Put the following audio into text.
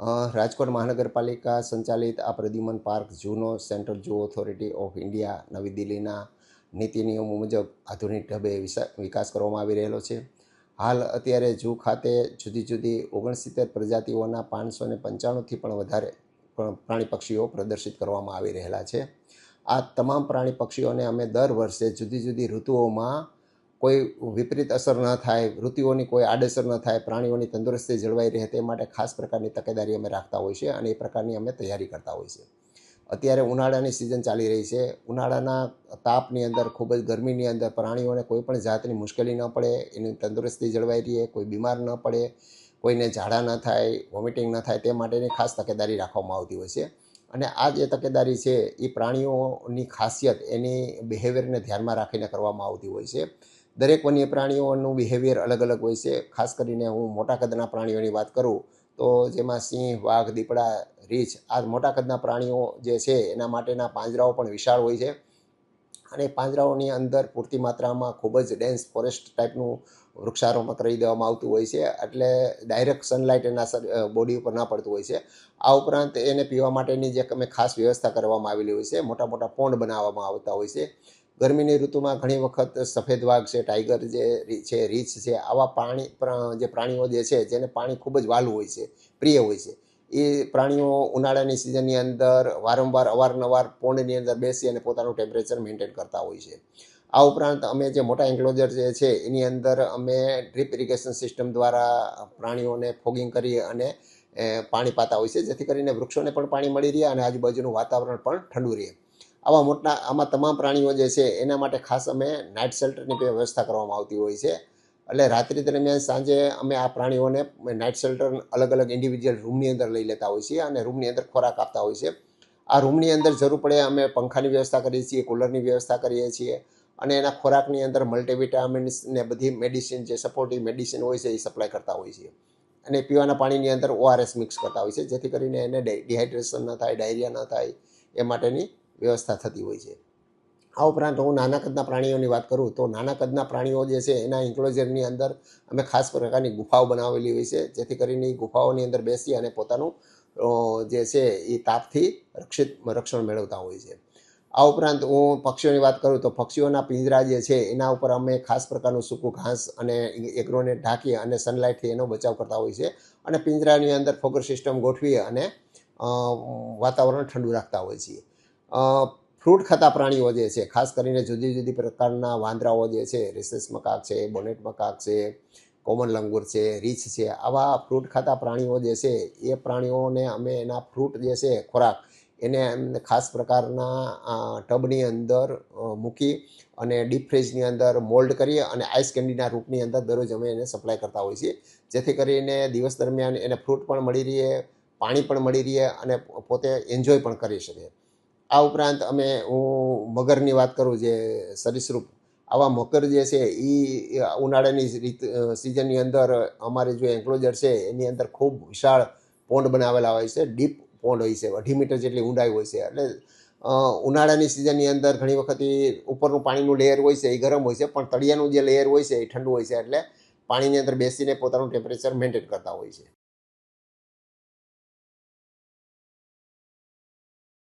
રાજકોટ મહાનગરપાલિકા સંચાલિત આ પ્રદ્યુમન પાર્ક ઝૂનો central zoo authority of India નવી દિલ્હીના નીતિ નિયમો મુજબ આધુનિક ઢબે વિકાસ કરવામાં આવી રહેલો છે. હાલ અત્યારે ઝૂ ખાતે જુદી જુદી 69 પ્રજાતિઓના 595થી પણ વધારે પ્રાણી પક્ષીઓ પ્રદર્શિત કરવામાં આવી રહેલા છે. આ તમામ પ્રાણી પક્ષીઓને અમે દર વર્ષે જુદી જુદી ઋતુઓમાં કોઈ વિપરીત અસર ન થાય, ઋતુઓની કોઈ આડઅસર ન થાય, પ્રાણીઓની તંદુરસ્તી જળવાઈ રહે તે માટે ખાસ પ્રકારની તકેદારી અમે રાખતા હોય છે અને એ પ્રકારની અમે તૈયારી કરતા હોય છે. અત્યારે ઉનાળાની સિઝન ચાલી રહી છે. ઉનાળાના તાપની અંદર, ખૂબ જ ગરમીની અંદર પ્રાણીઓને કોઈ પણ જાતની મુશ્કેલી ન પડે, એની તંદુરસ્તી જળવાઈ રહે, કોઈ બીમાર ન પડે, કોઈને ઝાડા ન થાય, વોમિટિંગ ન થાય તે માટેની ખાસ તકેદારી રાખવામાં આવતી હોય છે. અને આ જે તકેદારી છે એ પ્રાણીઓની ખાસિયત, એની બિહેવિયરને ધ્યાનમાં રાખીને કરવામાં આવતી હોય છે. દરેક વન્ય પ્રાણીઓનું બિહેવિયર અલગ અલગ હોય છે. ખાસ કરીને હું મોટા કદના પ્રાણીઓની વાત કરું તો જેમાં સિંહ, વાઘ, દીપડા, રીંછ, આ મોટા કદના પ્રાણીઓ જે છે એના માટેના પાંજરાઓ પણ વિશાળ હોય છે. અને પાંજરાઓની અંદર પૂરતી માત્રામાં ખૂબ જ ડેન્સ ફોરેસ્ટ ટાઈપનું વૃક્ષારોપણ કરી દેવામાં આવતું હોય છે, એટલે ડાયરેક્ટ સનલાઇટ એના બોડી ઉપર ના પડતું હોય છે. આ ઉપરાંત એને પીવા માટેની જે અમે ખાસ વ્યવસ્થા કરવામાં આવેલી હોય છે. મોટા મોટા પોન્ડ બનાવવામાં આવતા હોય છે. ગરમીની ઋતુમાં ઘણી વખત સફેદ વાઘ છે, ટાઈગર જે છે, રીંછ છે, આવા જે પ્રાણીઓ જે છે જેને પાણી ખૂબ જ વહાલું હોય છે, પ્રિય હોય છે, એ પ્રાણીઓ ઉનાળાની સિઝનની અંદર અવારનવાર પોન્ડની અંદર બેસી અને પોતાનું ટેમ્પરેચર મેન્ટેન કરતા હોય છે. આ ઉપરાંત અમે જે મોટા એન્ક્લોઝર જે છે એની અંદર અમે ડ્રીપ ઇરિગેશન સિસ્ટમ દ્વારા પ્રાણીઓને ફોગિંગ કરી અને પાણી પાતા હોય છે, જેથી કરીને વૃક્ષોને પણ પાણી મળી રહે અને આજુબાજુનું વાતાવરણ પણ ઠંડુ રહે. આમાં તમામ પ્રાણીઓ જે છે એના માટે ખાસ અમે નાઇટ શેલ્ટરની વ્યવસ્થા કરવામાં આવતી હોય છે. એટલે રાત્રિ દરમિયાન સાંજે અમે આ પ્રાણીઓને નાઇટ શેલ્ટર અલગ અલગ ઇન્ડિવિજ્યુઅલ રૂમની અંદર લઈ લેતા હોય છીએ અને રૂમની અંદર ખોરાક આપતા હોય છે. આ રૂમની અંદર જરૂર પડે અમે પંખાની વ્યવસ્થા કરીએ છીએ, કુલરની વ્યવસ્થા કરીએ છીએ અને એના ખોરાકની અંદર મલ્ટીવિટામિન્સ ને બધી મેડિસિન, જે સપોર્ટિવ મેડિસિન હોય છે એ સપ્લાય કરતા હોય છે. અને પીવાના પાણીની અંદર ORS મિક્સ કરતા હોય છે, જેથી કરીને એને ડિહાઇડ્રેશન ન થાય, ડાયરિયા ન થાય એ માટેની વ્યવસ્થા થતી હોય છે. આ ઉપરાંત હું નાના કદના પ્રાણીઓની વાત કરું તો નાના કદના પ્રાણીઓ જે છે એના ઇન્ક્લોઝરની અંદર અમે ખાસ પ્રકારની ગુફાઓ બનાવેલી હોય છે, જેથી કરીને એ ગુફાઓની અંદર બેસી અને પોતાનું જે છે એ તાપથી રક્ષણ મેળવતા હોય છે. આ ઉપરાંત હું પક્ષીઓની વાત કરું તો પક્ષીઓના પિંજરા જે છે એના ઉપર અમે ખાસ પ્રકારનું સૂકું ઘાસ અને એગ્રોને ઢાંકી અને સનલાઇટથી એનો બચાવ કરતા હોય છે અને પિંજરાની અંદર ફોગર સિસ્ટમ ગોઠવી અને વાતાવરણ ઠંડુ રાખતા હોય છીએ. ફ્રૂટ ખાતા પ્રાણીઓ જે છે, ખાસ કરીને જુદી જુદી પ્રકારના વાંદરાઓ જે છે, રિસેસ મકાક છે, બોનેટ મકાક છે, કોમન લંગૂર છે, રીંછ છે, આવા ફ્રૂટ ખાતા પ્રાણીઓ જે છે એ પ્રાણીઓને અમે એના ફ્રૂટ જે છે ખોરાક એને ખાસ પ્રકારના ટબની અંદર મૂકી અને ડીપ ફ્રીજની અંદર મોલ્ડ કરી અને આઈસ કેન્ડીના રૂપની અંદર દરરોજ અમે એને સપ્લાય કરતા હોઈએ છીએ, જેથી કરીને દિવસ દરમિયાન એને ફ્રૂટ પણ મળી રહે, પાણી પણ મળી રહે અને પોતે એન્જોય પણ કરી શકે. આ ઉપરાંત હું મગરની વાત કરું, જે સરીસૃપ, આવા મગર જે છે એ ઉનાળાની સિઝનની અંદર અમારે જો એન્ક્લોઝર છે એની અંદર ખૂબ વિશાળ પોન્ડ બનાવેલા હોય છે, ડીપ પોન્ડ હોય છે, 2.5 મીટર જેટલી ઊંડાઈ હોય છે. એટલે ઉનાળાની સિઝનની અંદર ઘણી વખત ઉપરનું પાણીનું લેયર હોય છે એ ગરમ હોય છે, પણ તળિયાનું જે લેયર હોય છે એ ઠંડુ હોય છે, એટલે પાણીની અંદર બેસીને પોતાનું ટેમ્પરેચર મેન્ટેન કરતા હોય છે.